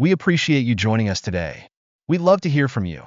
We appreciate you joining us today. We'd love to hear from you.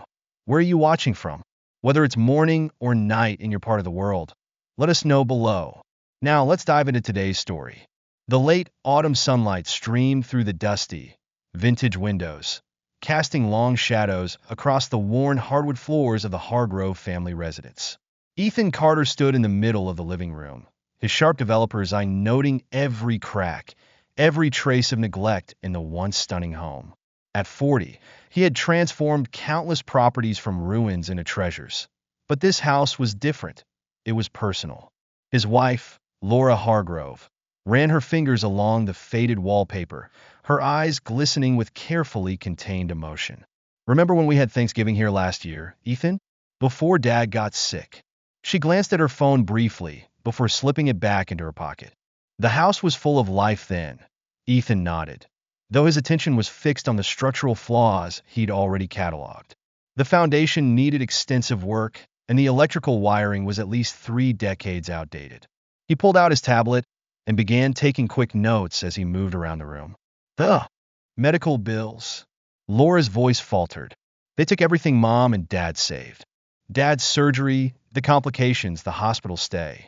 Where are you watching from? Whether it's morning or night in your part of the world, let us know below. Now, let's dive into today's story. The late autumn sunlight streamed through the dusty, vintage windows, casting long shadows across the worn hardwood floors of the Hargrove family residence. Ethan Carter stood in the middle of the living room, his sharp developer's eye noting every crack, every trace of neglect in the once stunning home. At 40, he had transformed countless properties from ruins into treasures. But this house was different. It was personal. His wife, Laura Hargrove, ran her fingers along the faded wallpaper, her eyes glistening with carefully contained emotion. Remember when we had Thanksgiving here last year, Ethan? Before Dad got sick. She glanced at her phone briefly before slipping it back into her pocket. The house was full of life then. Ethan nodded, though his attention was fixed on the structural flaws he'd already cataloged. The foundation needed extensive work, and the electrical wiring was at least 3 decades outdated. He pulled out his tablet and began taking quick notes as he moved around the room. The medical bills. Laura's voice faltered. They took everything Mom and Dad saved. Dad's surgery, the complications, the hospital stay.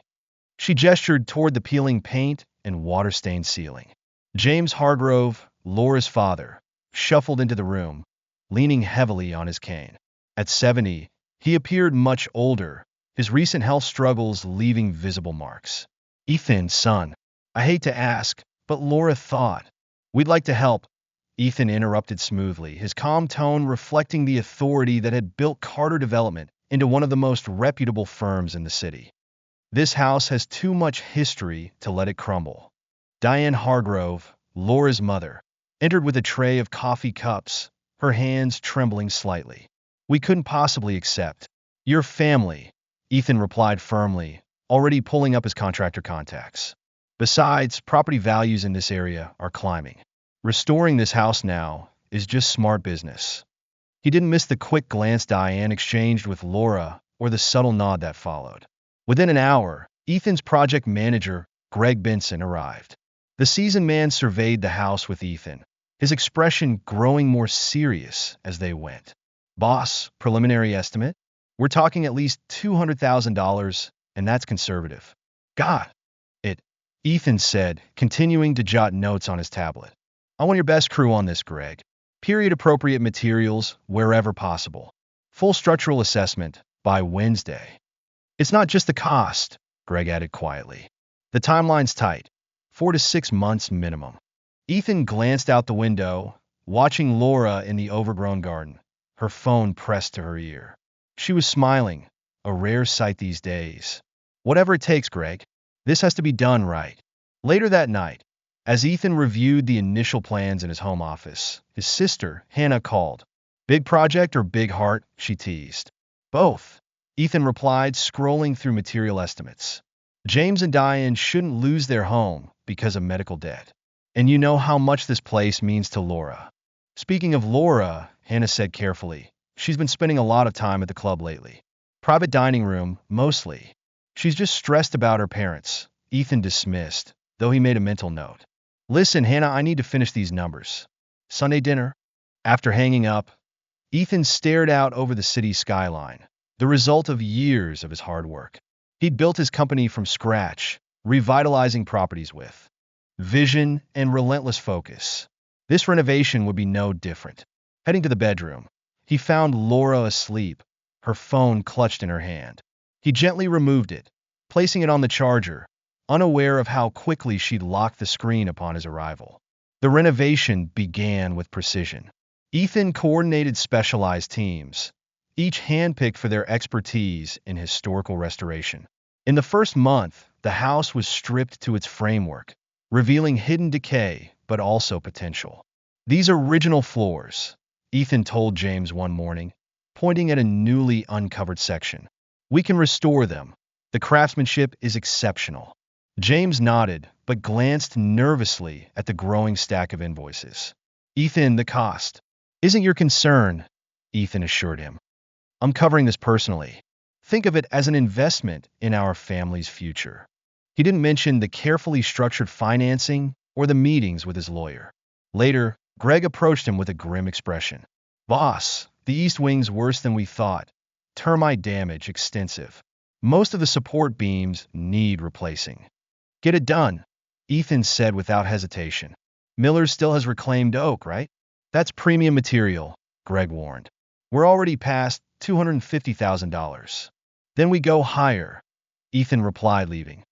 She gestured toward the peeling paint and water-stained ceiling. James Hargrove, Laura's father, shuffled into the room, leaning heavily on his cane. At 70, he appeared much older, his recent health struggles leaving visible marks. Ethan, son, I hate to ask, but Laura thought. We'd like to help. Ethan interrupted smoothly, his calm tone reflecting the authority that had built Carter Development into one of the most reputable firms in the city. This house has too much history to let it crumble. Diane Hargrove, Laura's mother, entered with a tray of coffee cups, her hands trembling slightly. We couldn't possibly accept. Your family, Ethan replied firmly, already pulling up his contractor contacts. Besides, property values in this area are climbing. Restoring this house now is just smart business. He didn't miss the quick glance Diane exchanged with Laura or the subtle nod that followed. Within an hour, Ethan's project manager, Greg Benson, arrived. The seasoned man surveyed the house with Ethan, his expression growing more serious as they went. Boss, preliminary estimate? We're talking at least $200,000, and that's conservative. God, Ethan said, continuing to jot notes on his tablet. I want your best crew on this, Greg. Period-appropriate materials wherever possible. Full structural assessment by Wednesday. It's not just the cost, Greg added quietly. The timeline's tight. 4 to 6 months minimum. Ethan glanced out the window, watching Laura in the overgrown garden, her phone pressed to her ear. She was smiling, a rare sight these days. Whatever it takes, Greg. This has to be done right. Later that night, as Ethan reviewed the initial plans in his home office, his sister, Hannah, called. Big project or big heart, she teased. Both, Ethan replied, scrolling through material estimates. James and Diane shouldn't lose their home because of medical debt. And you know how much this place means to Laura. Speaking of Laura, Hannah said carefully, she's been spending a lot of time at the club lately. Private dining room, mostly. She's just stressed about her parents. Ethan dismissed, though he made a mental note. Listen, Hannah, I need to finish these numbers. Sunday dinner? After hanging up, Ethan stared out over the city skyline, the result of years of his hard work. He'd built his company from scratch, revitalizing properties with vision and relentless focus. This renovation would be no different. Heading to the bedroom, he found Laura asleep, her phone clutched in her hand. He gently removed it, placing it on the charger, unaware of how quickly she'd locked the screen upon his arrival. The renovation began with precision. Ethan coordinated specialized teams, each handpicked for their expertise in historical restoration. In the first month, the house was stripped to its framework, revealing hidden decay but also potential. These original floors, Ethan told James one morning, pointing at a newly uncovered section. We can restore them. The craftsmanship is exceptional. James nodded, but glanced nervously at the growing stack of invoices. Ethan, the cost isn't your concern, Ethan assured him. I'm covering this personally. Think of it as an investment in our family's future. He didn't mention the carefully structured financing or the meetings with his lawyer. Later, Greg approached him with a grim expression. Boss, the east wing's worse than we thought. Termite damage extensive. Most of the support beams need replacing. Get it done, Ethan said without hesitation. Miller still has reclaimed oak, right? That's premium material, Greg warned. We're already past $250,000. Then we go higher, Ethan replied, leaving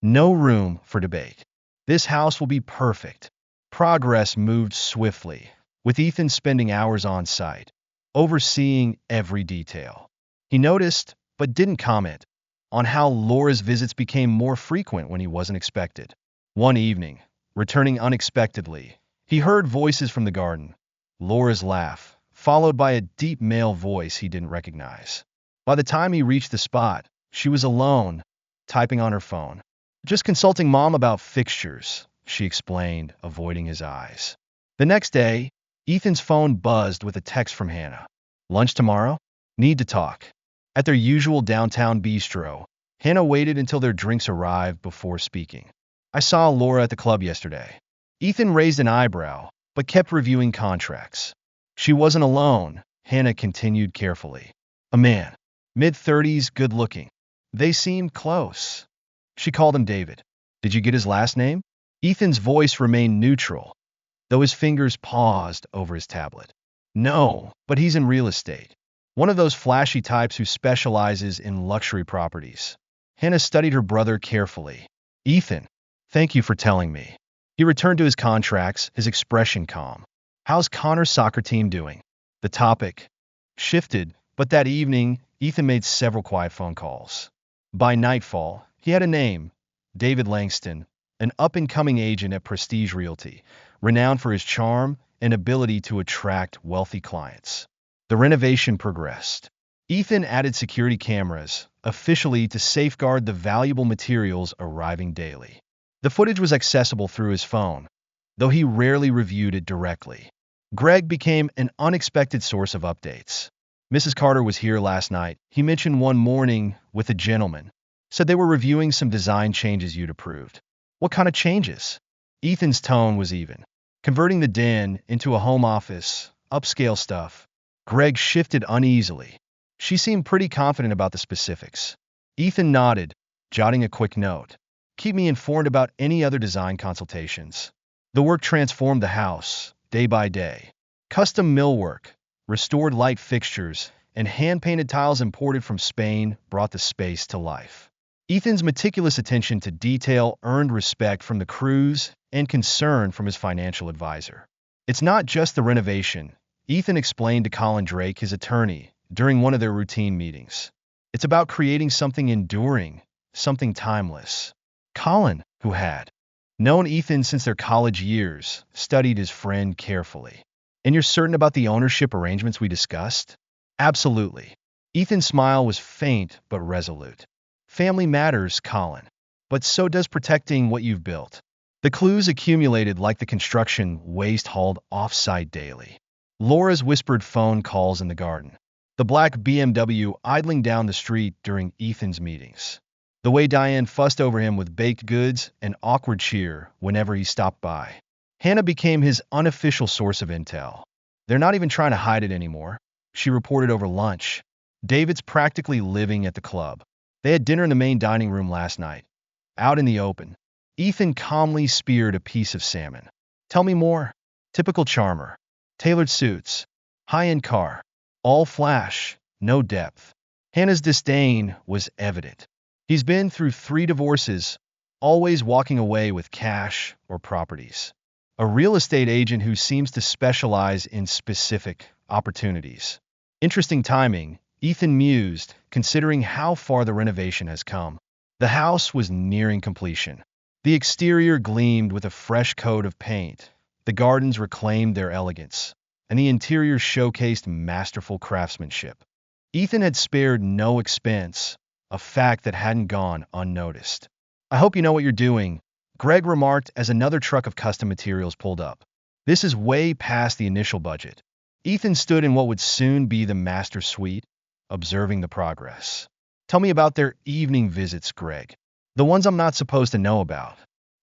no room for debate. This house will be perfect. Progress moved swiftly, with Ethan spending hours on site, overseeing every detail. He noticed, but didn't comment, on how Laura's visits became more frequent when he wasn't expected. One evening, returning unexpectedly, he heard voices from the garden. Laura's laugh, followed by a deep male voice he didn't recognize. By the time he reached the spot, she was alone, typing on her phone. Just consulting Mom about fixtures, she explained, avoiding his eyes. The next day, Ethan's phone buzzed with a text from Hannah. Lunch tomorrow? Need to talk. At their usual downtown bistro, Hannah waited until their drinks arrived before speaking. I saw Laura at the club yesterday. Ethan raised an eyebrow, but kept reviewing contracts. She wasn't alone, Hannah continued carefully. A man, mid-30s, good-looking. They seemed close. She called him David. Did you get his last name? Ethan's voice remained neutral, though his fingers paused over his tablet. No, but he's in real estate. One of those flashy types who specializes in luxury properties. Hannah studied her brother carefully. Ethan, thank you for telling me. He returned to his contracts, his expression calm. How's Connor's soccer team doing? The topic shifted, but that evening, Ethan made several quiet phone calls. By nightfall, he had a name, David Langston, an up-and-coming agent at Prestige Realty, renowned for his charm and ability to attract wealthy clients. The renovation progressed. Ethan added security cameras, officially to safeguard the valuable materials arriving daily. The footage was accessible through his phone, though he rarely reviewed it directly. Greg became an unexpected source of updates. Mrs. Carter was here last night. He mentioned one morning with a gentleman. Said they were reviewing some design changes you'd approved. What kind of changes? Ethan's tone was even. Converting the den into a home office, upscale stuff. Greg shifted uneasily. She seemed pretty confident about the specifics. Ethan nodded, jotting a quick note. Keep me informed about any other design consultations. The work transformed the house, day by day. Custom millwork, restored light fixtures, and hand-painted tiles imported from Spain brought the space to life. Ethan's meticulous attention to detail earned respect from the crews and concern from his financial advisor. It's not just the renovation, Ethan explained to Colin Drake, his attorney, during one of their routine meetings. It's about creating something enduring, something timeless. Colin, who had known Ethan since their college years, studied his friend carefully. And you're certain about the ownership arrangements we discussed? Absolutely. Ethan's smile was faint but resolute. Family matters, Colin. But so does protecting what you've built. The clues accumulated like the construction waste hauled off-site daily. Laura's whispered phone calls in the garden. The black BMW idling down the street during Ethan's meetings. The way Diane fussed over him with baked goods and awkward cheer whenever he stopped by. Hannah became his unofficial source of intel. They're not even trying to hide it anymore, she reported over lunch. David's practically living at the club. They had dinner in the main dining room last night. Out in the open. Ethan calmly speared a piece of salmon. Tell me more. Typical charmer. Tailored suits. High-end car. All flash. No depth. Hannah's disdain was evident. He's been through 3 divorces, always walking away with cash or properties. A real estate agent who seems to specialize in specific opportunities. Interesting timing, Ethan mused, considering how far the renovation has come. The house was nearing completion. The exterior gleamed with a fresh coat of paint. The gardens reclaimed their elegance, and the interior showcased masterful craftsmanship. Ethan had spared no expense, a fact that hadn't gone unnoticed. I hope you know what you're doing, Greg remarked as another truck of custom materials pulled up. This is way past the initial budget. Ethan stood in what would soon be the master suite, observing the progress. Tell me about their evening visits, Greg. The ones I'm not supposed to know about.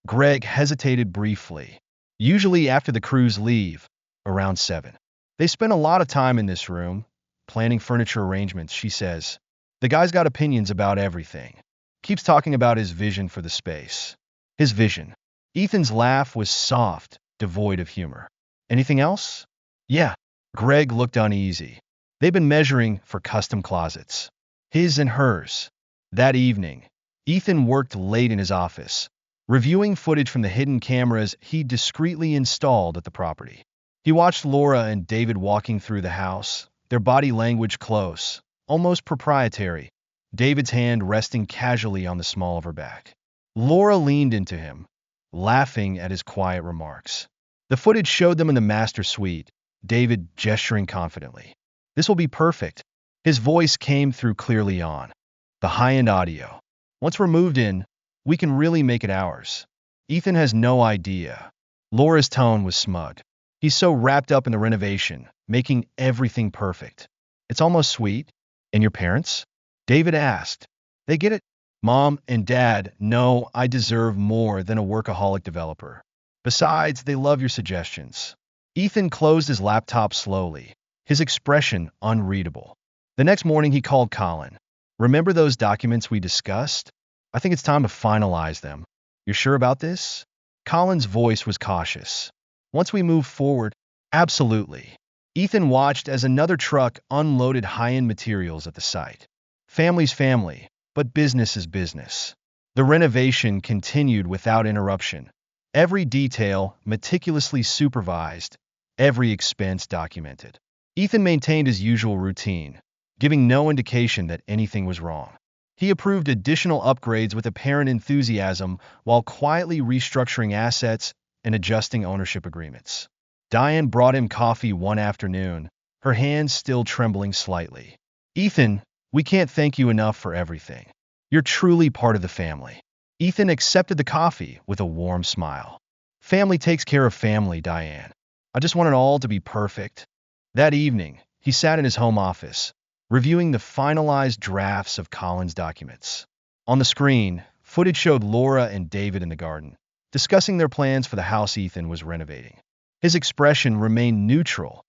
Greg hesitated briefly. Usually after the crews leave, around 7. They spent a lot of time in this room, planning furniture arrangements, she says. The guy's got opinions about everything. Keeps talking about his vision for the space. His vision. Ethan's laugh was soft, devoid of humor. Anything else? Yeah. Greg looked uneasy. They've been measuring for custom closets. His and hers. That evening, Ethan worked late in his office, reviewing footage from the hidden cameras he discreetly installed at the property. He watched Laura and David walking through the house, their body language close, almost proprietary, David's hand resting casually on the small of her back. Laura leaned into him, laughing at his quiet remarks. The footage showed them in the master suite, David gesturing confidently. This will be perfect. His voice came through clearly on the high-end audio. Once we're moved in, we can really make it ours. Ethan has no idea. Laura's tone was smug. He's so wrapped up in the renovation, making everything perfect. It's almost sweet. And your parents? David asked. They get it? Mom and Dad know I deserve more than a workaholic developer. Besides, they love your suggestions. Ethan closed his laptop slowly, his expression unreadable. The next morning he called Colin. Remember those documents we discussed? I think it's time to finalize them. You're sure about this? Colin's voice was cautious. Once we move forward, absolutely. Ethan watched as another truck unloaded high-end materials at the site. Family's family, but business is business. The renovation continued without interruption. Every detail meticulously supervised, every expense documented. Ethan maintained his usual routine, giving no indication that anything was wrong. He approved additional upgrades with apparent enthusiasm while quietly restructuring assets and adjusting ownership agreements. Diane brought him coffee one afternoon, her hands still trembling slightly. Ethan, we can't thank you enough for everything. You're truly part of the family. Ethan accepted the coffee with a warm smile. Family takes care of family, Diane. I just want it all to be perfect. That evening, he sat in his home office, reviewing the finalized drafts of Colin's documents. On the screen, footage showed Laura and David in the garden, discussing their plans for the house Ethan was renovating. His expression remained neutral,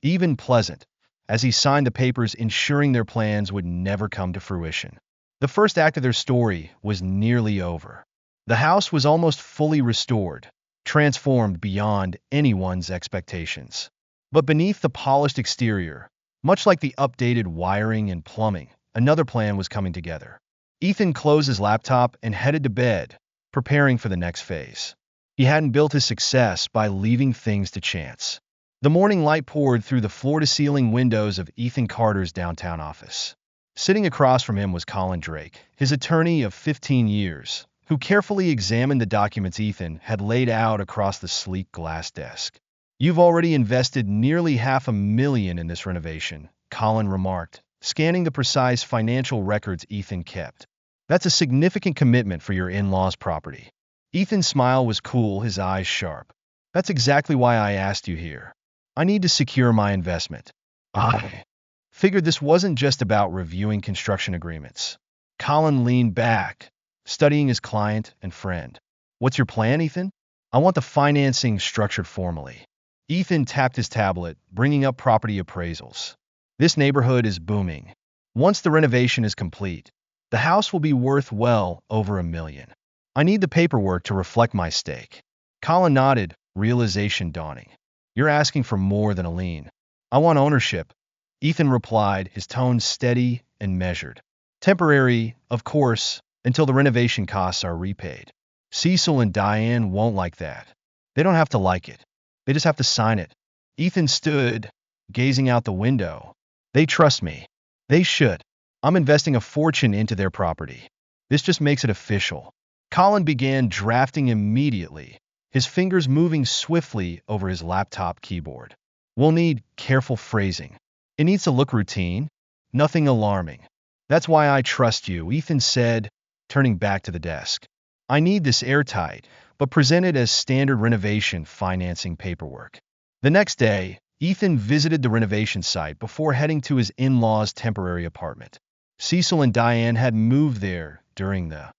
even pleasant, as he signed the papers ensuring their plans would never come to fruition. The first act of their story was nearly over. The house was almost fully restored, transformed beyond anyone's expectations. But beneath the polished exterior, much like the updated wiring and plumbing, another plan was coming together. Ethan closed his laptop and headed to bed, preparing for the next phase. He hadn't built his success by leaving things to chance. The morning light poured through the floor-to-ceiling windows of Ethan Carter's downtown office. Sitting across from him was Colin Drake, his attorney of 15 years, who carefully examined the documents Ethan had laid out across the sleek glass desk. You've already invested nearly $500,000 in this renovation, Colin remarked, scanning the precise financial records Ethan kept. That's a significant commitment for your in-laws' property. Ethan's smile was cool, his eyes sharp. That's exactly why I asked you here. I need to secure my investment. I figured this wasn't just about reviewing construction agreements. Colin leaned back, studying his client and friend. What's your plan, Ethan? I want the financing structured formally. Ethan tapped his tablet, bringing up property appraisals. This neighborhood is booming. Once the renovation is complete, the house will be worth well over $1 million. I need the paperwork to reflect my stake. Colin nodded, realization dawning. You're asking for more than a lien. I want ownership. Ethan replied, his tone steady and measured. Temporary, of course, until the renovation costs are repaid. Cecil and Diane won't like that. They don't have to like it. They just have to sign it. Ethan stood, gazing out the window. They trust me. They should. I'm investing a fortune into their property. This just makes it official. Colin began drafting immediately, his fingers moving swiftly over his laptop keyboard. We'll need careful phrasing. It needs to look routine, nothing alarming. That's why I trust you, Ethan said, turning back to the desk. I need this airtight, but presented as standard renovation financing paperwork. The next day, Ethan visited the renovation site before heading to his in-laws' temporary apartment. Cecil and Diane had moved there during the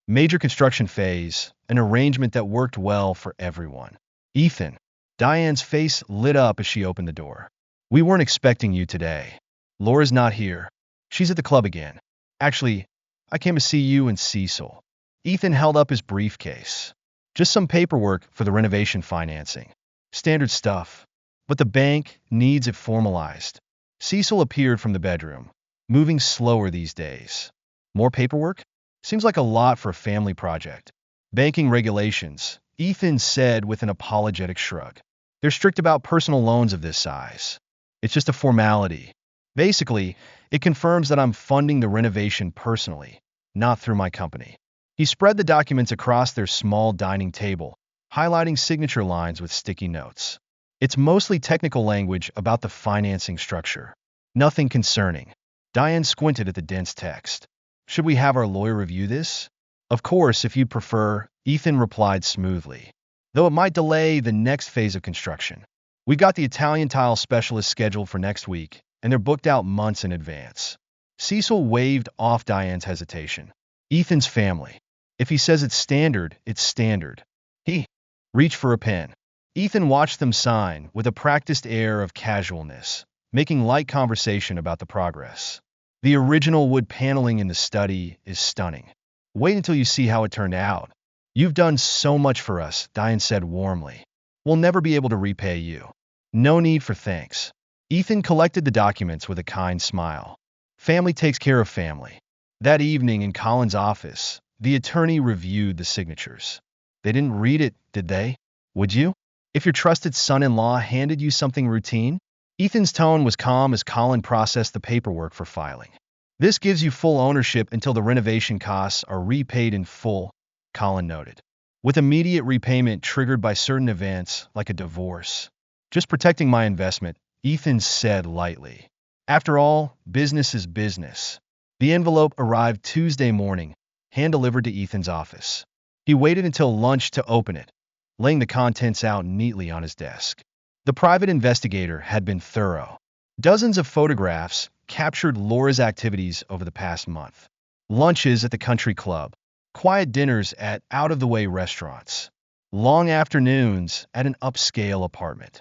major construction phase, an arrangement that worked well for everyone. Ethan, Diane's face lit up as she opened the door. We weren't expecting you today. Laura's not here. She's at the club again. Actually, I came to see you and Cecil. Ethan held up his briefcase. Just some paperwork for the renovation financing. Standard stuff. But the bank needs it formalized. Cecil appeared from the bedroom, moving slower these days. More paperwork? Seems like a lot for a family project. Banking regulations, Ethan said with an apologetic shrug. They're strict about personal loans of this size. It's just a formality. Basically, it confirms that I'm funding the renovation personally, not through my company. He spread the documents across their small dining table, highlighting signature lines with sticky notes. It's mostly technical language about the financing structure. Nothing concerning. Diane squinted at the dense text. Should we have our lawyer review this? Of course, if you'd prefer, Ethan replied smoothly. Though it might delay the next phase of construction. We've got the Italian tile specialist scheduled for next week, and they're booked out months in advance. Cecil waved off Diane's hesitation. Ethan's family. If he says it's standard, it's standard. He reached for a pen. Ethan watched them sign with a practiced air of casualness, making light conversation about the progress. The original wood paneling in the study is stunning. Wait until you see how it turned out. You've done so much for us, Diane said warmly. We'll never be able to repay you. No need for thanks. Ethan collected the documents with a kind smile. Family takes care of family. That evening in Colin's office, the attorney reviewed the signatures. They didn't read it, did they? Would you? If your trusted son-in-law handed you something routine? Ethan's tone was calm as Colin processed the paperwork for filing. This gives you full ownership until the renovation costs are repaid in full, Colin noted. With immediate repayment triggered by certain events, like a divorce. Just protecting my investment, Ethan said lightly. After all, business is business. The envelope arrived Tuesday morning, hand-delivered to Ethan's office. He waited until lunch to open it, laying the contents out neatly on his desk. The private investigator had been thorough. Dozens of photographs captured Laura's activities over the past month. Lunches at the country club, quiet dinners at out-of-the-way restaurants, long afternoons at an upscale apartment.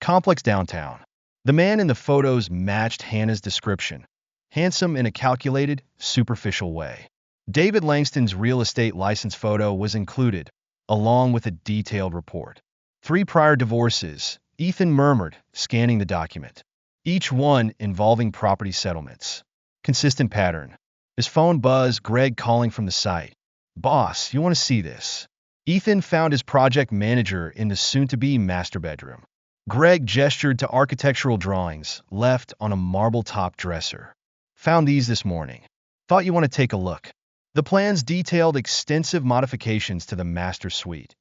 Complex downtown. The man in the photos matched Hannah's description. Handsome in a calculated, superficial way. David Langston's real estate license photo was included, along with a detailed report. 3 prior divorces, Ethan murmured, scanning the document. Each one involving property settlements. Consistent pattern. His phone buzzed, Greg calling from the site. Boss, you want to see this? Ethan found his project manager in the soon-to-be master bedroom. Greg gestured to architectural drawings left on a marble-top dresser. Found these this morning. Thought you want to take a look. The plans detailed extensive modifications to the master suite.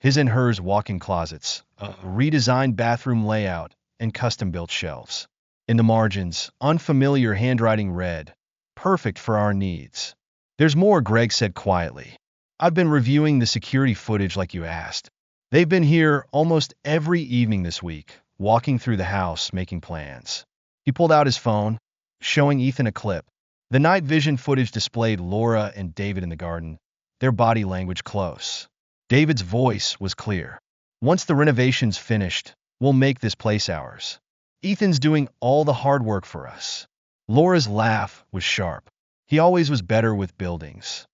His and hers walk-in closets, a redesigned bathroom layout, and custom-built shelves. In the margins, unfamiliar handwriting read, "Perfect for our needs." There's more, Greg said quietly. I've been reviewing the security footage like you asked. They've been here almost every evening this week, walking through the house, making plans. He pulled out his phone, showing Ethan a clip. The night vision footage displayed Laura and David in the garden, their body language close. David's voice was clear. Once the renovation's finished, we'll make this place ours. Ethan's doing all the hard work for us. Laura's laugh was sharp. He always was better with buildings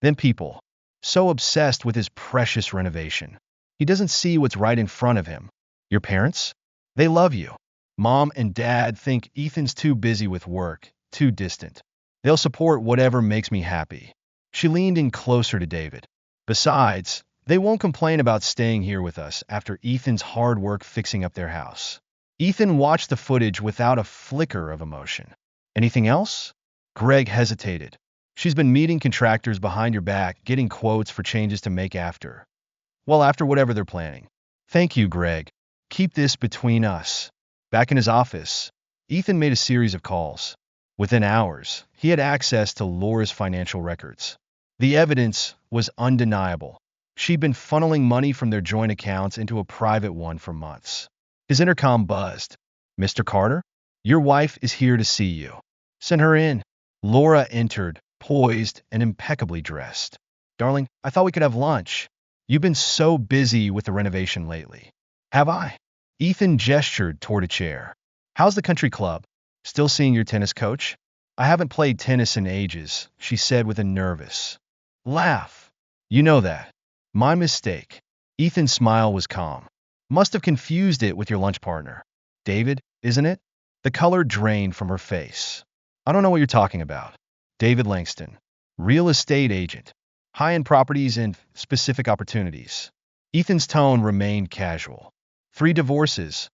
than people. So obsessed with his precious renovation. He doesn't see what's right in front of him. Your parents? They love you. Mom and Dad think Ethan's too busy with work, too distant. They'll support whatever makes me happy. She leaned in closer to David. Besides, they won't complain about staying here with us after Ethan's hard work fixing up their house. Ethan watched the footage without a flicker of emotion. Anything else? Greg hesitated. She's been meeting contractors behind your back, getting quotes for changes to make after. Well, after whatever they're planning. Thank you, Greg. Keep this between us. Back in his office, Ethan made a series of calls. Within hours, he had access to Laura's financial records. The evidence was undeniable. She'd been funneling money from their joint accounts into a private one for months. His intercom buzzed. Mr. Carter? Your wife is here to see you. Send her in. Laura entered, poised and impeccably dressed. Darling, I thought we could have lunch. You've been so busy with the renovation lately. Have I? Ethan gestured toward a chair. How's the country club? Still seeing your tennis coach? I haven't played tennis in ages, she said with a nervous laugh. You know that. My mistake. Ethan's smile was calm. Must have confused it with your lunch partner. David, isn't it? The color drained from her face. I don't know what you're talking about. David Langston. Real estate agent. High-end properties and specific opportunities. Ethan's tone remained casual. 3 divorces,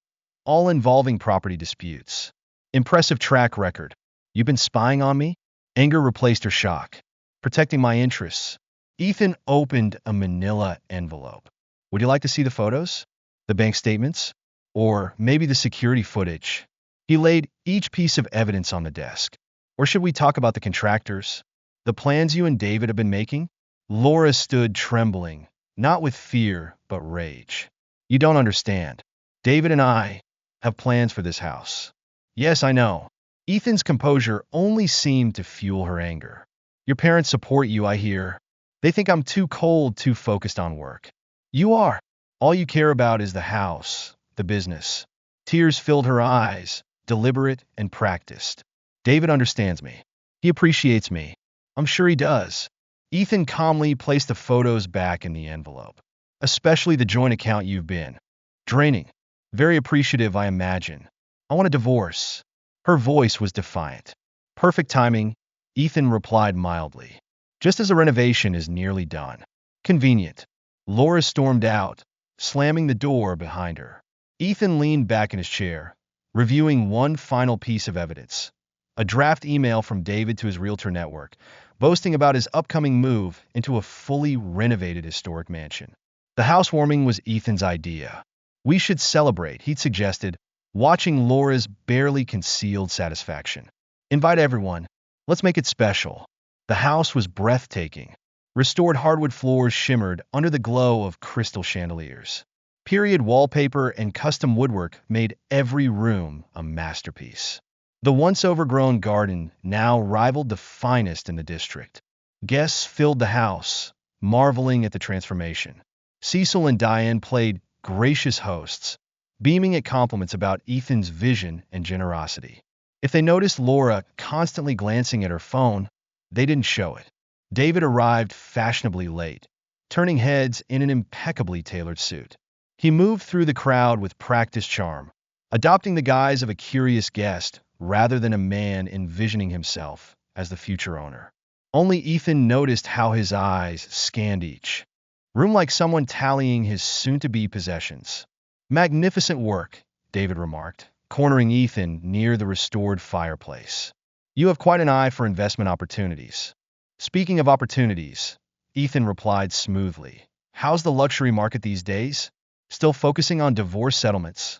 all involving property disputes. Impressive track record. You've been spying on me? Anger replaced her shock. Protecting my interests. Ethan opened a manila envelope. Would you like to see the photos? The bank statements? Or maybe the security footage? He laid each piece of evidence on the desk. Or should we talk about the contractors? The plans you and David have been making? Laura stood trembling, not with fear, but rage. You don't understand. David and I have plans for this house. Yes, I know. Ethan's composure only seemed to fuel her anger. Your parents support you, I hear. They think I'm too cold, too focused on work. You are. All you care about is the house, the business. Tears filled her eyes, deliberate and practiced. David understands me. He appreciates me. I'm sure he does. Ethan calmly placed the photos back in the envelope. Especially the joint account you've been draining. Very appreciative, I imagine. I want a divorce. Her voice was defiant. Perfect timing, Ethan replied mildly. Just as the renovation is nearly done. Convenient. Laura stormed out, slamming the door behind her. Ethan leaned back in his chair, reviewing one final piece of evidence. A draft email from David to his realtor network, boasting about his upcoming move into a fully renovated historic mansion. The housewarming was Ethan's idea. We should celebrate, he'd suggested, watching Laura's barely concealed satisfaction. Invite everyone. Let's make it special. The house was breathtaking. Restored hardwood floors shimmered under the glow of crystal chandeliers. Period wallpaper and custom woodwork made every room a masterpiece. The once overgrown garden now rivaled the finest in the district. Guests filled the house, marveling at the transformation. Cecil and Diane played gracious hosts, beaming at compliments about Ethan's vision and generosity. If they noticed Laura constantly glancing at her phone, they didn't show it. David arrived fashionably late, turning heads in an impeccably tailored suit. He moved through the crowd with practiced charm, adopting the guise of a curious guest rather than a man envisioning himself as the future owner. Only Ethan noticed how his eyes scanned each room like someone tallying his soon-to-be possessions. Magnificent work, David remarked, cornering Ethan near the restored fireplace. You have quite an eye for investment opportunities. Speaking of opportunities, Ethan replied smoothly. How's the luxury market these days? Still focusing on divorce settlements?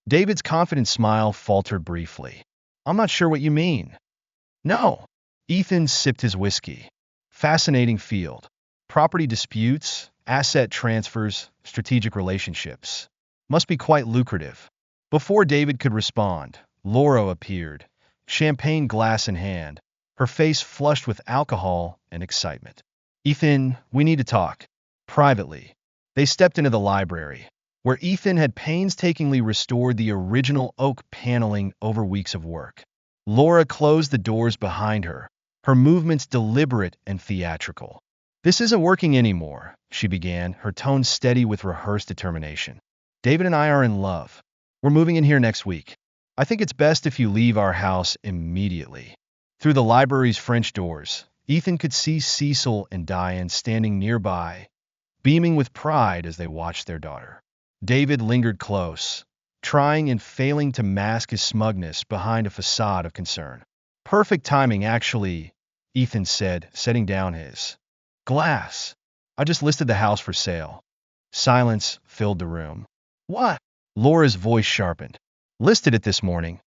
David's confident smile faltered briefly. I'm not sure what you mean. No. Ethan sipped his whiskey. Fascinating field. Property disputes, asset transfers, strategic relationships. Must be quite lucrative. Before David could respond, Laura appeared, champagne glass in hand, her face flushed with alcohol and excitement. Ethan, we need to talk. Privately. They stepped into the library, where Ethan had painstakingly restored the original oak paneling over weeks of work. Laura closed the doors behind her, her movements deliberate and theatrical. This isn't working anymore, she began, her tone steady with rehearsed determination. David and I are in love. We're moving in here next week. I think it's best if you leave our house immediately. Through the library's French doors, Ethan could see Cecil and Diane standing nearby, beaming with pride as they watched their daughter. David lingered close, trying and failing to mask his smugness behind a facade of concern. Perfect timing, actually, Ethan said, setting down his glass. I just listed the house for sale. Silence filled the room. What? Laura's voice sharpened. Listed it this morning.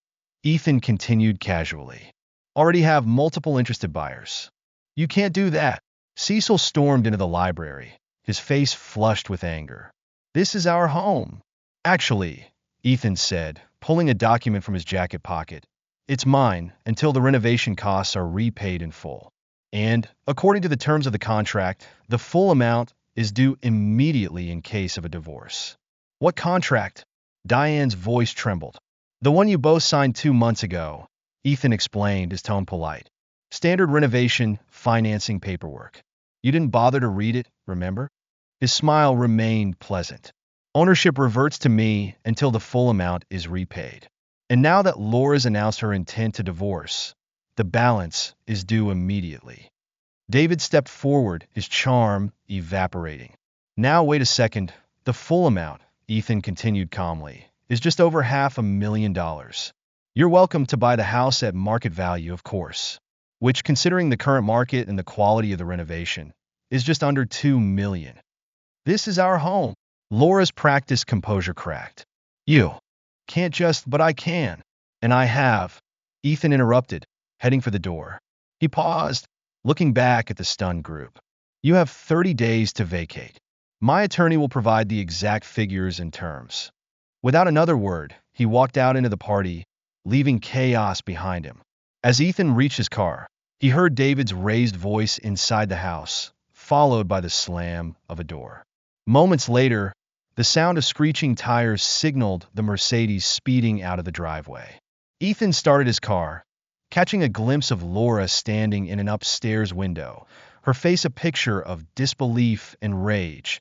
Ethan continued casually. Already have multiple interested buyers. You can't do that. Cecil stormed into the library, his face flushed with anger. This is our home. Actually, Ethan said, pulling a document from his jacket pocket. It's mine until the renovation costs are repaid in full. And, according to the terms of the contract, the full amount is due immediately in case of a divorce. What contract? Diane's voice trembled. The one you both signed 2 months ago, Ethan explained, his tone polite. Standard renovation, financing paperwork. You didn't bother to read it, remember? His smile remained pleasant. Ownership reverts to me until the full amount is repaid. And now that Laura's announced her intent to divorce, the balance is due immediately. David stepped forward, his charm evaporating. Now wait a second, the full amount, Ethan continued calmly, is just over $500,000. You're welcome to buy the house at market value, of course, which, considering the current market and the quality of the renovation, is just under $2 million. This is our home. Laura's practiced composure cracked. You can't just, but I can. And I have. Ethan interrupted, heading for the door. He paused, looking back at the stunned group. You have 30 days to vacate. My attorney will provide the exact figures and terms. Without another word, he walked out into the party, leaving chaos behind him. As Ethan reached his car, he heard David's raised voice inside the house, followed by the slam of a door. Moments later, the sound of screeching tires signaled the Mercedes speeding out of the driveway. Ethan started his car, catching a glimpse of Laura standing in an upstairs window, her face a picture of disbelief and rage,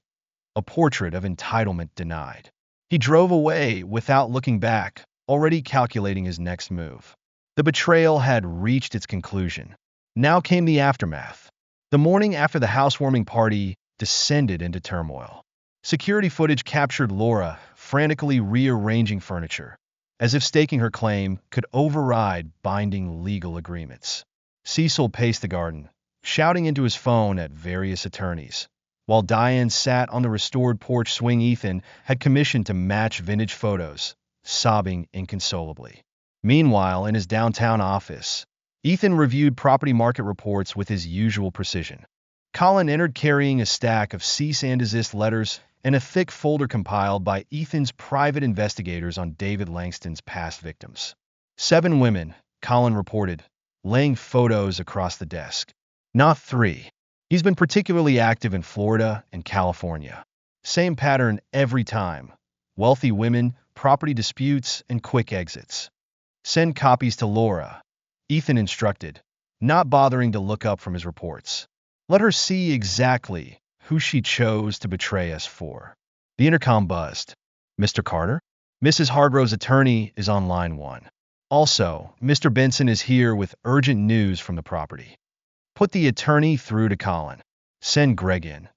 a portrait of entitlement denied. He drove away without looking back, already calculating his next move. The betrayal had reached its conclusion. Now came the aftermath. The morning after the housewarming party descended into turmoil. Security footage captured Laura frantically rearranging furniture, as if staking her claim could override binding legal agreements. Cecil paced the garden, shouting into his phone at various attorneys, while Diane sat on the restored porch swing Ethan had commissioned to match vintage photos, sobbing inconsolably. Meanwhile, in his downtown office, Ethan reviewed property market reports with his usual precision. Colin entered carrying a stack of cease and desist letters and a thick folder compiled by Ethan's private investigators on David Langston's past victims. 7 women, Colin reported, laying photos across the desk. Not 3. He's been particularly active in Florida and California. Same pattern every time. Wealthy women, property disputes, and quick exits. Send copies to Laura, Ethan instructed, not bothering to look up from his reports. Let her see exactly who she chose to betray us for. The intercom buzzed. Mr. Carter? Mrs. Hargrove's attorney is on line 1. Also, Mr. Benson is here with urgent news from the property. Put the attorney through to Colin. Send Greg in.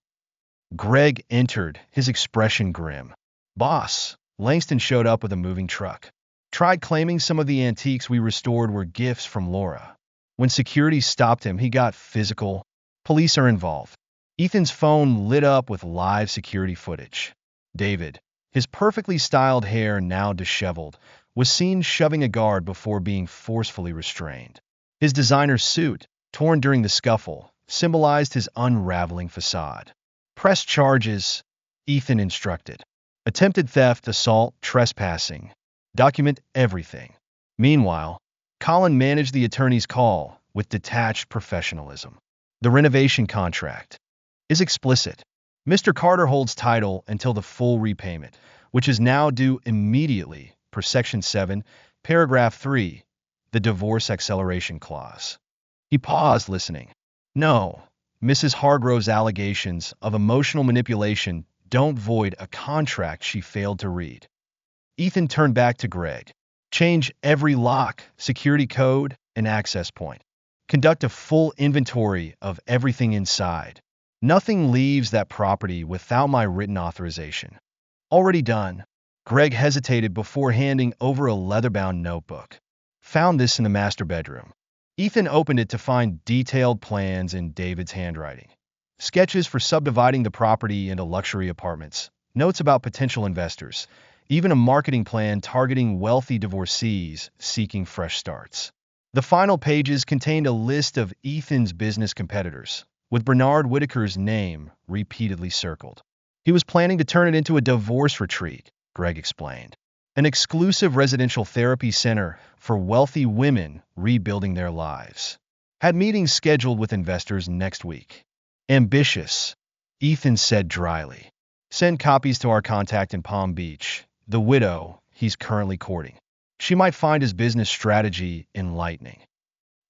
Greg entered, his expression grim. Boss, Langston showed up with a moving truck. Tried claiming some of the antiques we restored were gifts from Laura. When security stopped him, he got physical. Police are involved. Ethan's phone lit up with live security footage. David, his perfectly styled hair now disheveled, was seen shoving a guard before being forcefully restrained. His designer suit, torn during the scuffle, symbolized his unraveling facade. Press charges, Ethan instructed. Attempted theft, assault, trespassing. Document everything. Meanwhile, Colin managed the attorney's call with detached professionalism. The renovation contract is explicit. Mr. Carter holds title until the full repayment, which is now due immediately per Section 7, Paragraph 3, the Divorce Acceleration Clause. He paused, listening. No, Mrs. Hargrove's allegations of emotional manipulation don't void a contract she failed to read. Ethan turned back to Greg. Change every lock, security code, and access point. Conduct a full inventory of everything inside. Nothing leaves that property without my written authorization. Already done. Greg hesitated before handing over a leather-bound notebook. Found this in the master bedroom. Ethan opened it to find detailed plans in David's handwriting. Sketches for subdividing the property into luxury apartments. Notes about potential investors. Even a marketing plan targeting wealthy divorcees seeking fresh starts. The final pages contained a list of Ethan's business competitors, with Bernard Whitaker's name repeatedly circled. He was planning to turn it into a divorce retreat, Greg explained. An exclusive residential therapy center for wealthy women rebuilding their lives. Had meetings scheduled with investors next week. Ambitious, Ethan said dryly. Send copies to our contact in Palm Beach, the widow he's currently courting. She might find his business strategy enlightening.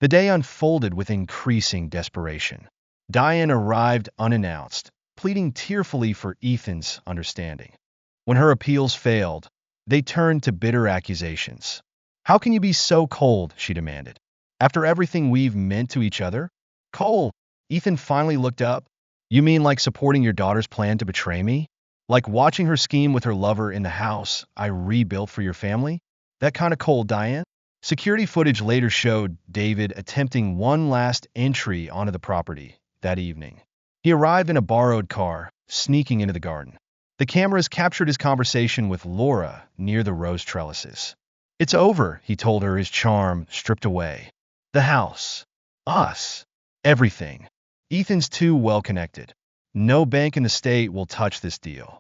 The day unfolded with increasing desperation. Diane arrived unannounced, pleading tearfully for Ethan's understanding. When her appeals failed, they turned to bitter accusations. "How can you be so cold?" she demanded. "After everything we've meant to each other?" "Cold?" Ethan finally looked up. "You mean like supporting your daughter's plan to betray me? Like watching her scheme with her lover in the house I rebuilt for your family? That kind of cold, Diane?" Security footage later showed David attempting one last entry onto the property that evening. He arrived in a borrowed car, sneaking into the garden. The cameras captured his conversation with Laura near the rose trellises. "It's over," he told her, his charm stripped away. "The house. Us. Everything. Ethan's too well connected. No bank in the state will touch this deal."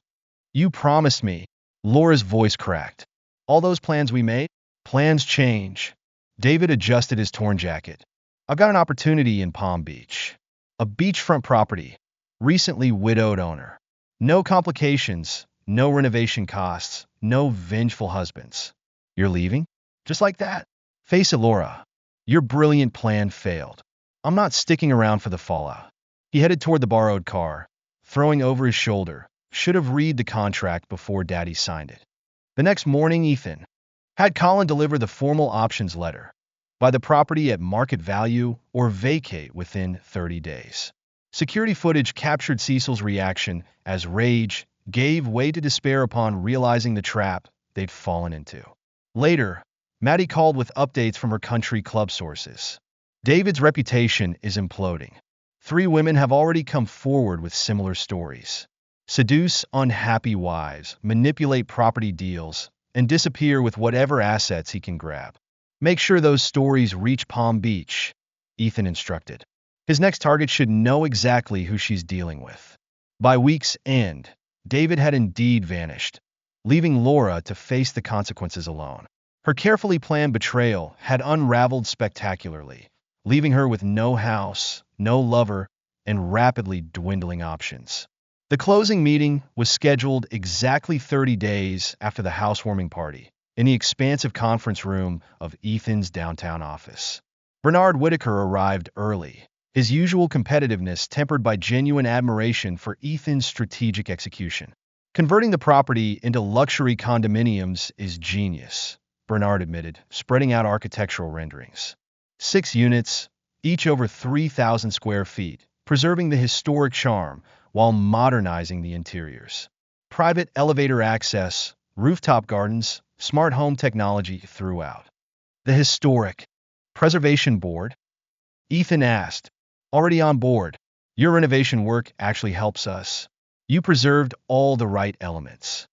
"You promised me." Laura's voice cracked. "All those plans we made?" "Plans change." David adjusted his torn jacket. "I've got an opportunity in Palm Beach. A beachfront property. Recently widowed owner. No complications, no renovation costs, no vengeful husbands." "You're leaving? Just like that?" "Face it, Laura. Your brilliant plan failed. I'm not sticking around for the fallout." He headed toward the borrowed car, throwing over his shoulder, "Should have read the contract before Daddy signed it." The next morning, Ethan had Colin deliver the formal options letter. Buy the property at market value or vacate within 30 days. Security footage captured Cecil's reaction as rage gave way to despair upon realizing the trap they'd fallen into. Later, Maddie called with updates from her country club sources. David's reputation is imploding. 3 women have already come forward with similar stories. Seduce unhappy wives, manipulate property deals, and disappear with whatever assets he can grab. "Make sure those stories reach Palm Beach," Ethan instructed. His next target should know exactly who she's dealing with. By week's end, David had indeed vanished, leaving Laura to face the consequences alone. Her carefully planned betrayal had unraveled spectacularly, leaving her with no house, no lover, and rapidly dwindling options. The closing meeting was scheduled exactly 30 days after the housewarming party, in the expansive conference room of Ethan's downtown office. Bernard Whitaker arrived early, his usual competitiveness tempered by genuine admiration for Ethan's strategic execution. "Converting the property into luxury condominiums is genius," Bernard admitted, spreading out architectural renderings. 6 units, each over 3,000 square feet, preserving the historic charm while modernizing the interiors. Private elevator access, rooftop gardens, smart home technology throughout. "The historic preservation board?" Ethan asked. "Already on board. Your renovation work actually helps us. You preserved all the right elements."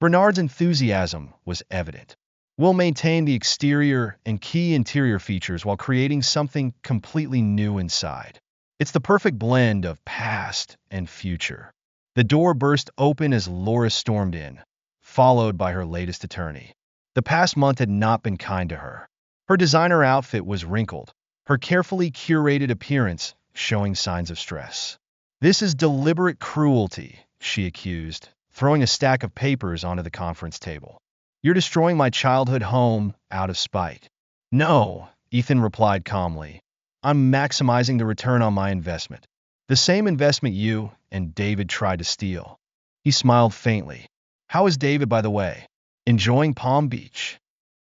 Bernard's enthusiasm was evident. "We'll maintain the exterior and key interior features while creating something completely new inside. It's the perfect blend of past and future." The door burst open as Laura stormed in, followed by her latest attorney. The past month had not been kind to her. Her designer outfit was wrinkled, her carefully curated appearance showing signs of stress. "This is deliberate cruelty," she accused, throwing a stack of papers onto the conference table. "You're destroying my childhood home out of spite." "No," Ethan replied calmly. "I'm maximizing the return on my investment. The same investment you and David tried to steal." He smiled faintly. "How is David, by the way? Enjoying Palm Beach?"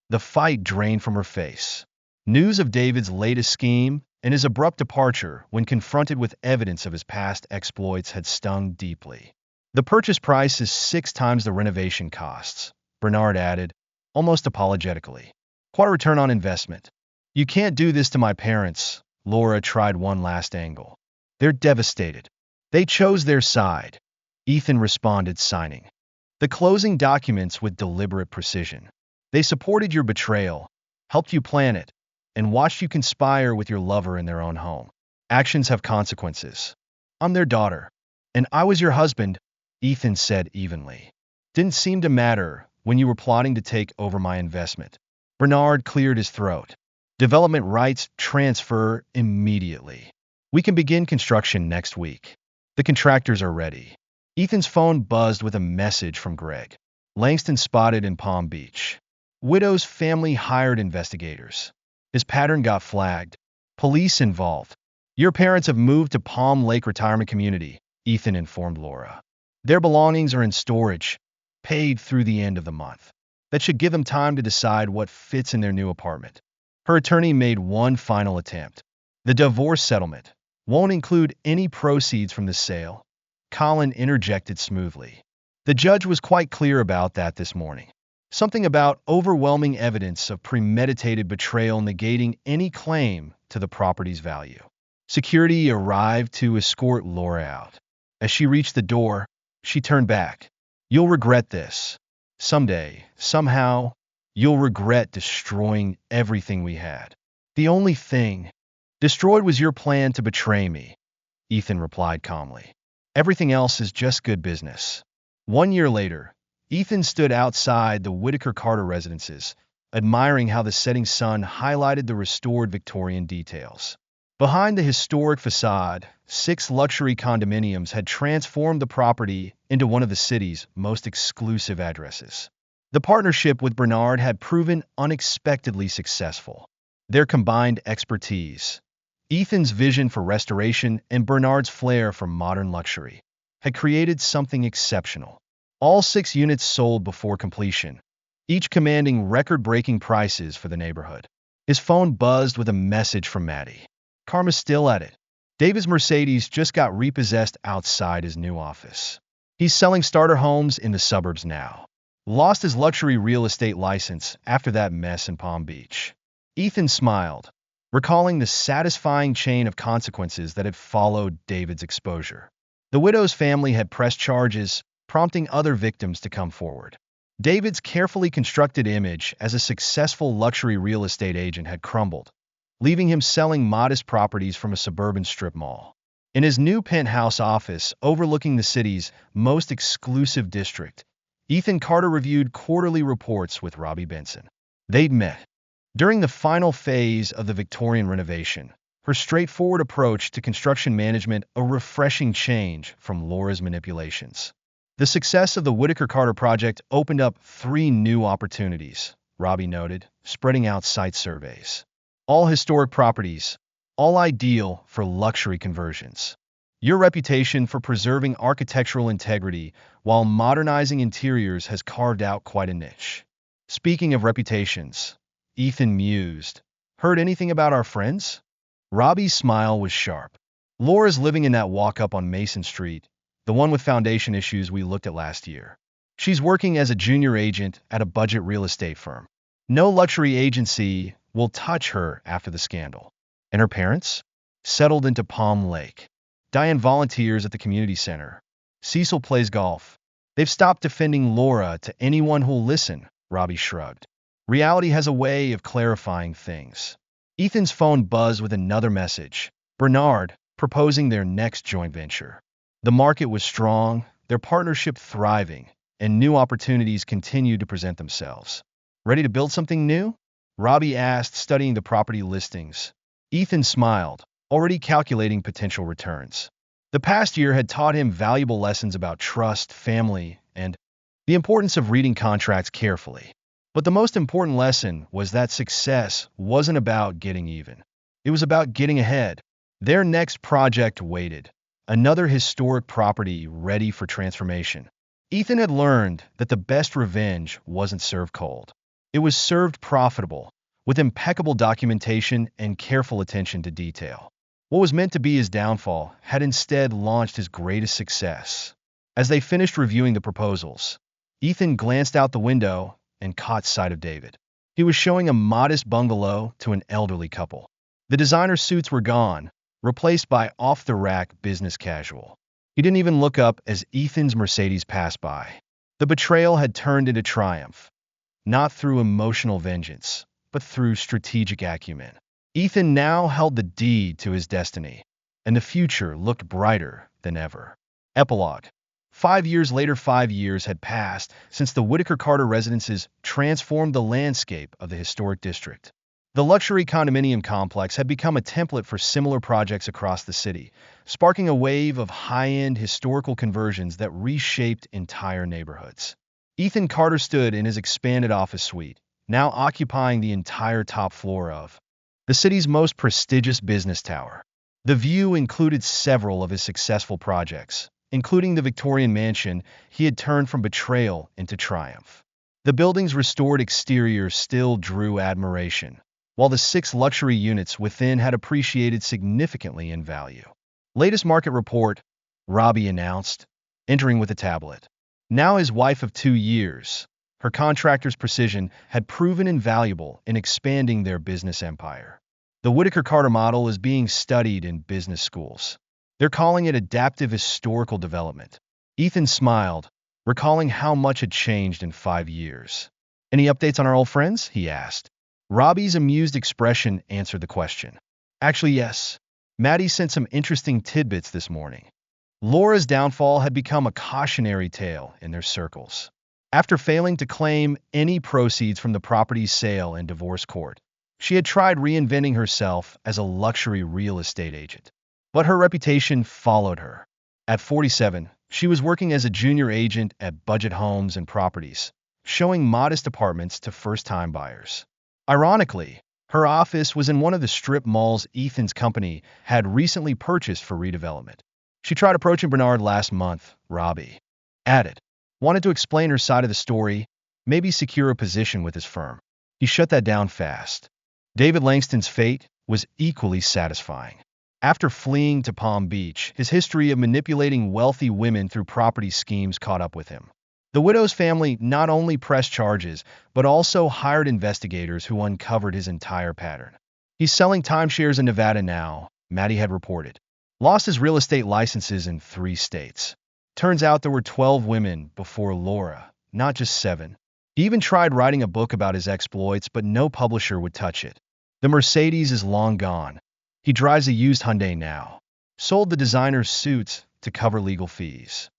The fight drained from her face. News of David's latest scheme and his abrupt departure when confronted with evidence of his past exploits had stung deeply. "The purchase price is 6 times the renovation costs," Bernard added, almost apologetically. "Quite a return on investment." "You can't do this to my parents." Laura tried one last angle. "They're devastated. They chose their side," Ethan responded, signing the closing documents with deliberate precision. "They supported your betrayal, helped you plan it, and watched you conspire with your lover in their own home. Actions have consequences. I'm their daughter, and I was your husband," Ethan said evenly. "Didn't seem to matter when you were plotting to take over my investment." Bernard cleared his throat. "Development rights transfer immediately. We can begin construction next week. The contractors are ready." Ethan's phone buzzed with a message from Greg. Langston spotted in Palm Beach. Widow's family hired investigators. His pattern got flagged. Police involved. Your parents have moved to Palm Lake Retirement Community, Ethan informed Laura. Their belongings are in storage, paid through the end of the month. That should give them time to decide what fits in their new apartment. Her attorney made one final attempt. The divorce settlement won't include any proceeds from the sale. Colin interjected smoothly. The judge was quite clear about that this morning. Something about overwhelming evidence of premeditated betrayal negating any claim to the property's value. Security arrived to escort Laura out. As she reached the door, she turned back. You'll regret this. Someday, somehow, you'll regret destroying everything we had. The only thing destroyed was your plan to betray me, Ethan replied calmly. Everything else is just good business. 1 year later, Ethan stood outside the Whitaker Carter residences, admiring how the setting sun highlighted the restored Victorian details. Behind the historic facade, 6 luxury condominiums had transformed the property into one of the city's most exclusive addresses. The partnership with Bernard had proven unexpectedly successful. Their combined expertise, Ethan's vision for restoration and Bernard's flair for modern luxury, had created something exceptional. All 6 units sold before completion, each commanding record-breaking prices for the neighborhood. His phone buzzed with a message from Maddie. Karma's still at it. David's Mercedes just got repossessed outside his new office. He's selling starter homes in the suburbs now. Lost his luxury real estate license after that mess in Palm Beach. Ethan smiled, recalling the satisfying chain of consequences that had followed David's exposure. The widow's family had pressed charges, prompting other victims to come forward. David's carefully constructed image as a successful luxury real estate agent had crumbled, leaving him selling modest properties from a suburban strip mall. In his new penthouse office overlooking the city's most exclusive district, Ethan Carter reviewed quarterly reports with Robbie Benson. They'd met. During the final phase of the Victorian renovation, her straightforward approach to construction management a refreshing change from Laura's manipulations. The success of the Whitaker Carter project opened up 3 new opportunities, Robbie noted, spreading out site surveys. All historic properties, all ideal for luxury conversions. Your reputation for preserving architectural integrity while modernizing interiors has carved out quite a niche. Speaking of reputations, Ethan mused. Heard anything about our friends? Robbie's smile was sharp. Laura's living in that walk-up on Mason Street, the one with foundation issues we looked at last year. She's working as a junior agent at a budget real estate firm. No luxury agency will touch her after the scandal. And her parents? Settled into Palm Lake. Diane volunteers at the community center. Cecil plays golf. They've stopped defending Laura to anyone who'll listen, Robbie shrugged. Reality has a way of clarifying things. Ethan's phone buzzed with another message. Bernard, proposing their next joint venture. The market was strong, their partnership thriving, and new opportunities continued to present themselves. Ready to build something new? Robbie asked, studying the property listings. Ethan smiled, already calculating potential returns. The past year had taught him valuable lessons about trust, family, and the importance of reading contracts carefully. But the most important lesson was that success wasn't about getting even. It was about getting ahead. Their next project waited. Another historic property ready for transformation. Ethan had learned that the best revenge wasn't served cold. It was served profitable, with impeccable documentation and careful attention to detail. What was meant to be his downfall had instead launched his greatest success. As they finished reviewing the proposals, Ethan glanced out the window and caught sight of David. He was showing a modest bungalow to an elderly couple. The designer suits were gone, replaced by off-the-rack business casual. He didn't even look up as Ethan's Mercedes passed by. The betrayal had turned into triumph, not through emotional vengeance, but through strategic acumen. Ethan now held the deed to his destiny, and the future looked brighter than ever. Epilogue. 5 years later, 5 years had passed since the Whitaker Carter residences transformed the landscape of the historic district. The luxury condominium complex had become a template for similar projects across the city, sparking a wave of high-end historical conversions that reshaped entire neighborhoods. Ethan Carter stood in his expanded office suite, now occupying the entire top floor of the city's most prestigious business tower. The view included several of his successful projects, including the Victorian mansion he had turned from betrayal into triumph. The building's restored exterior still drew admiration, while the 6 luxury units within had appreciated significantly in value. Latest market report, Robbie announced, entering with a tablet. Now his wife of 2 years, her contractor's precision had proven invaluable in expanding their business empire. The Whitaker Carter model is being studied in business schools. They're calling it adaptive historical development. Ethan smiled, recalling how much had changed in 5 years. Any updates on our old friends? He asked. Robbie's amused expression answered the question. Actually, yes. Maddie sent some interesting tidbits this morning. Laura's downfall had become a cautionary tale in their circles. After failing to claim any proceeds from the property's sale in divorce court, she had tried reinventing herself as a luxury real estate agent. But her reputation followed her. At 47, she was working as a junior agent at Budget Homes and Properties, showing modest apartments to first-time buyers. Ironically, her office was in one of the strip malls Ethan's company had recently purchased for redevelopment. She tried approaching Bernard last month, Robbie added. Wanted to explain her side of the story, maybe secure a position with his firm. He shut that down fast. David Langston's fate was equally satisfying. After fleeing to Palm Beach, his history of manipulating wealthy women through property schemes caught up with him. The widow's family not only pressed charges, but also hired investigators who uncovered his entire pattern. He's selling timeshares in Nevada now, Maddie had reported. Lost his real estate licenses in 3 states. Turns out there were 12 women before Laura, not just 7. He even tried writing a book about his exploits, but no publisher would touch it. The Mercedes is long gone. He drives a used Hyundai now. Sold the designer's suits to cover legal fees.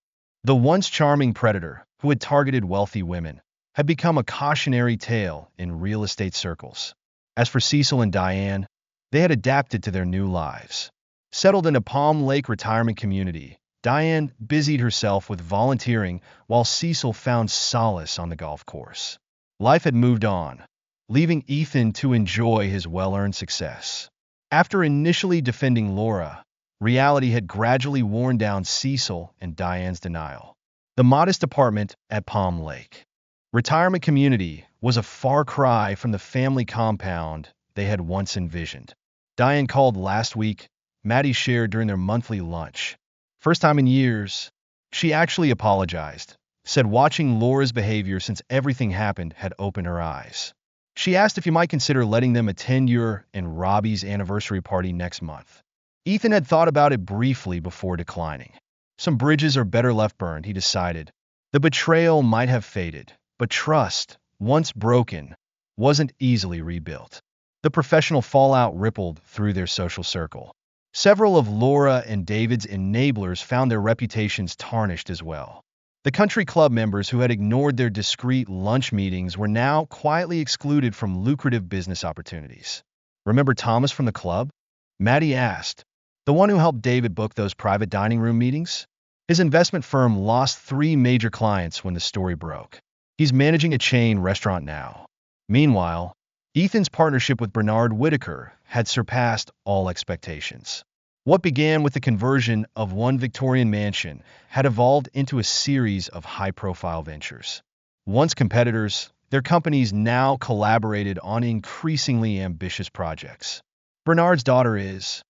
The once charming predator, who had targeted wealthy women, had become a cautionary tale in real estate circles. As for Cecil and Diane, they had adapted to their new lives. Settled in a Palm Lake retirement community, Diane busied herself with volunteering while Cecil found solace on the golf course. Life had moved on, leaving Ethan to enjoy his well-earned success. After initially defending Laura, reality had gradually worn down Cecil and Diane's denial. The modest apartment at Palm Lake retirement community was a far cry from the family compound they had once envisioned. Diane called last week, Maddie shared during their monthly lunch. First time in years, she actually apologized, said watching Laura's behavior since everything happened had opened her eyes. She asked if you might consider letting them attend your and Robbie's anniversary party next month. Ethan had thought about it briefly before declining. Some bridges are better left burned, he decided. The betrayal might have faded, but trust, once broken, wasn't easily rebuilt. The professional fallout rippled through their social circle. Several of Laura and David's enablers found their reputations tarnished as well. The country club members who had ignored their discreet lunch meetings were now quietly excluded from lucrative business opportunities. Remember Thomas from the club? Maddie asked. The one who helped David book those private dining room meetings? His investment firm lost 3 major clients when the story broke. He's managing a chain restaurant now. Meanwhile, Ethan's partnership with Bernard Whitaker had surpassed all expectations. What began with the conversion of one Victorian mansion had evolved into a series of high-profile ventures. Once competitors, their companies now collaborated on increasingly ambitious projects. Bernard's daughter is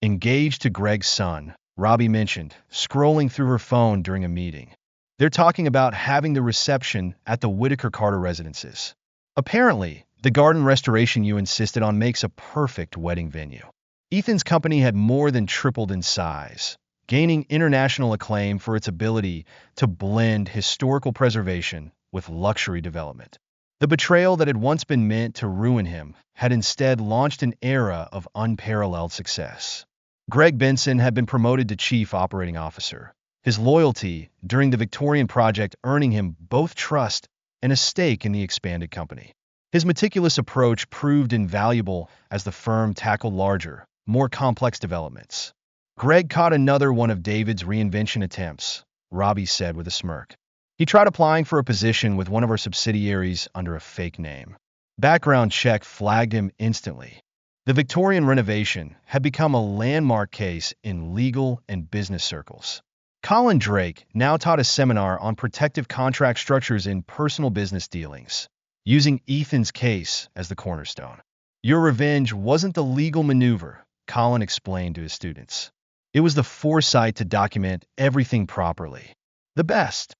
engaged to Greg's son, Robbie mentioned, scrolling through her phone during a meeting. They're talking about having the reception at the Whitaker Carter residences. Apparently, the garden restoration you insisted on makes a perfect wedding venue. Ethan's company had more than tripled in size, gaining international acclaim for its ability to blend historical preservation with luxury development. The betrayal that had once been meant to ruin him had instead launched an era of unparalleled success. Greg Benson had been promoted to Chief Operating Officer, his loyalty during the Victorian project earning him both trust and a stake in the expanded company. His meticulous approach proved invaluable as the firm tackled larger, more complex developments. Greg caught another one of David's reinvention attempts, Robbie said with a smirk. He tried applying for a position with one of our subsidiaries under a fake name. Background check flagged him instantly. The Victorian renovation had become a landmark case in legal and business circles. Colin Drake now taught a seminar on protective contract structures in personal business dealings, using Ethan's case as the cornerstone. Your revenge wasn't the legal maneuver, Colin explained to his students. It was the foresight to document everything properly. The best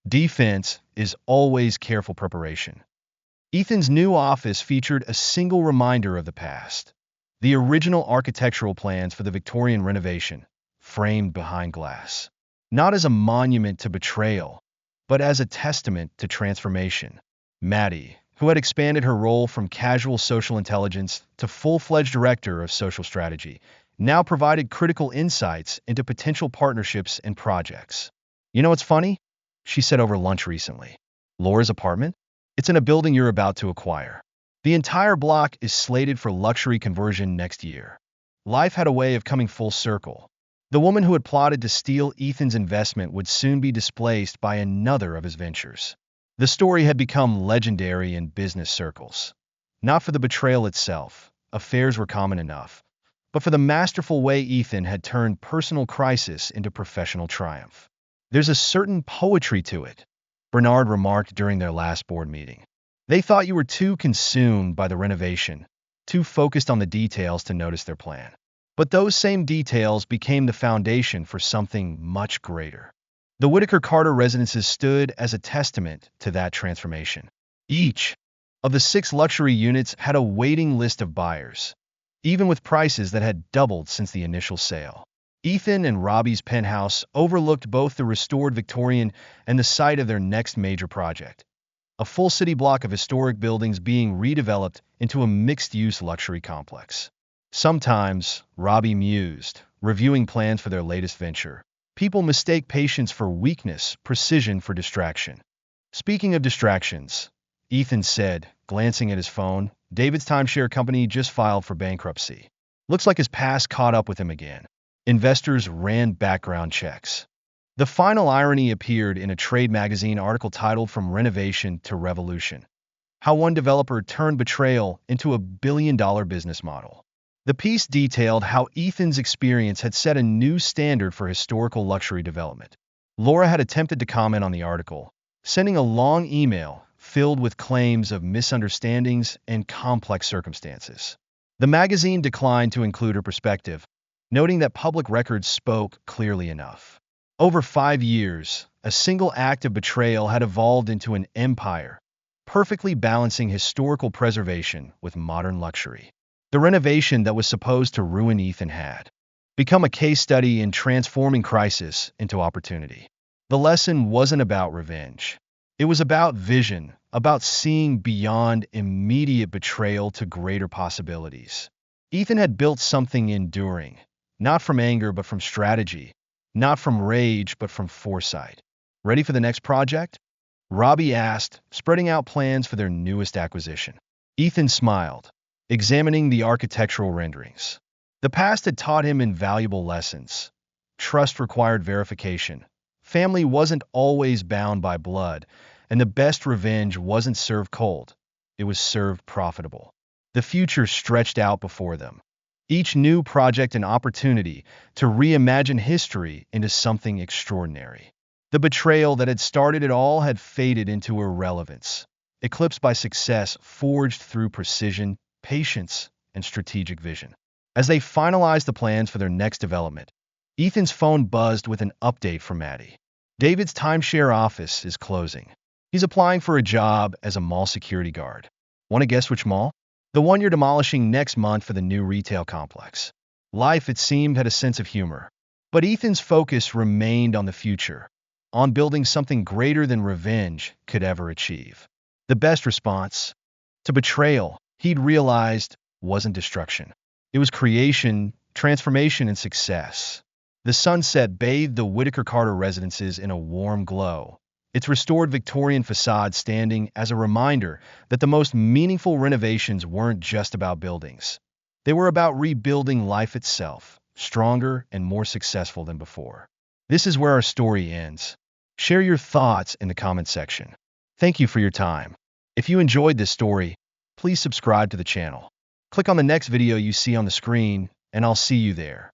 defense is always careful preparation. Ethan's new office featured a single reminder of the past. The original architectural plans for the Victorian renovation, framed behind glass. Not as a monument to betrayal, but as a testament to transformation. Maddie, who had expanded her role from casual social intelligence to full-fledged director of social strategy, now provided critical insights into potential partnerships and projects. You know what's funny? She said over lunch recently. Laura's apartment? It's in a building you're about to acquire. The entire block is slated for luxury conversion next year. Life had a way of coming full circle. The woman who had plotted to steal Ethan's investment would soon be displaced by another of his ventures. The story had become legendary in business circles. Not for the betrayal itself, affairs were common enough, but for the masterful way Ethan had turned personal crisis into professional triumph. There's a certain poetry to it, Bernard remarked during their last board meeting. They thought you were too consumed by the renovation, too focused on the details to notice their plan. But those same details became the foundation for something much greater. The Whitaker Carter residences stood as a testament to that transformation. Each of the 6 luxury units had a waiting list of buyers, even with prices that had doubled since the initial sale. Ethan and Robbie's penthouse overlooked both the restored Victorian and the site of their next major project, a full city block of historic buildings being redeveloped into a mixed-use luxury complex. Sometimes, Robbie mused, reviewing plans for their latest venture. People mistake patience for weakness, precision for distraction. Speaking of distractions, Ethan said, glancing at his phone, David's timeshare company just filed for bankruptcy. Looks like his past caught up with him again. Investors ran background checks. The final irony appeared in a trade magazine article titled From Renovation to Revolution: How One Developer Turned Betrayal into a billion-dollar business model. The piece detailed how Ethan's experience had set a new standard for historical luxury development. Laura had attempted to comment on the article, sending a long email filled with claims of misunderstandings and complex circumstances. The magazine declined to include her perspective, noting that public records spoke clearly enough. Over 5 years, a single act of betrayal had evolved into an empire, perfectly balancing historical preservation with modern luxury. The renovation that was supposed to ruin Ethan had become a case study in transforming crisis into opportunity. The lesson wasn't about revenge. It was about vision, about seeing beyond immediate betrayal to greater possibilities. Ethan had built something enduring, not from anger but from strategy, not from rage but from foresight. Ready for the next project? Robbie asked, spreading out plans for their newest acquisition. Ethan smiled, examining the architectural renderings. The past had taught him invaluable lessons. Trust required verification. Family wasn't always bound by blood, and the best revenge wasn't served cold. It was served profitable. The future stretched out before them. Each new project an opportunity to reimagine history into something extraordinary. The betrayal that had started it all had faded into irrelevance, eclipsed by success forged through precision, patience, and strategic vision. As they finalized the plans for their next development, Ethan's phone buzzed with an update from Maddie. David's timeshare office is closing. He's applying for a job as a mall security guard. Want to guess which mall? The one you're demolishing next month for the new retail complex. Life, it seemed, had a sense of humor. But Ethan's focus remained on the future, on building something greater than revenge could ever achieve. The best response to betrayal, he'd realized, wasn't destruction. It was creation, transformation, and success. The sunset bathed the Whitaker Carter residences in a warm glow, its restored Victorian facade standing as a reminder that the most meaningful renovations weren't just about buildings. They were about rebuilding life itself, stronger and more successful than before. This is where our story ends. Share your thoughts in the comment section. Thank you for your time. If you enjoyed this story, please subscribe to the channel. Click on the next video you see on the screen, and I'll see you there.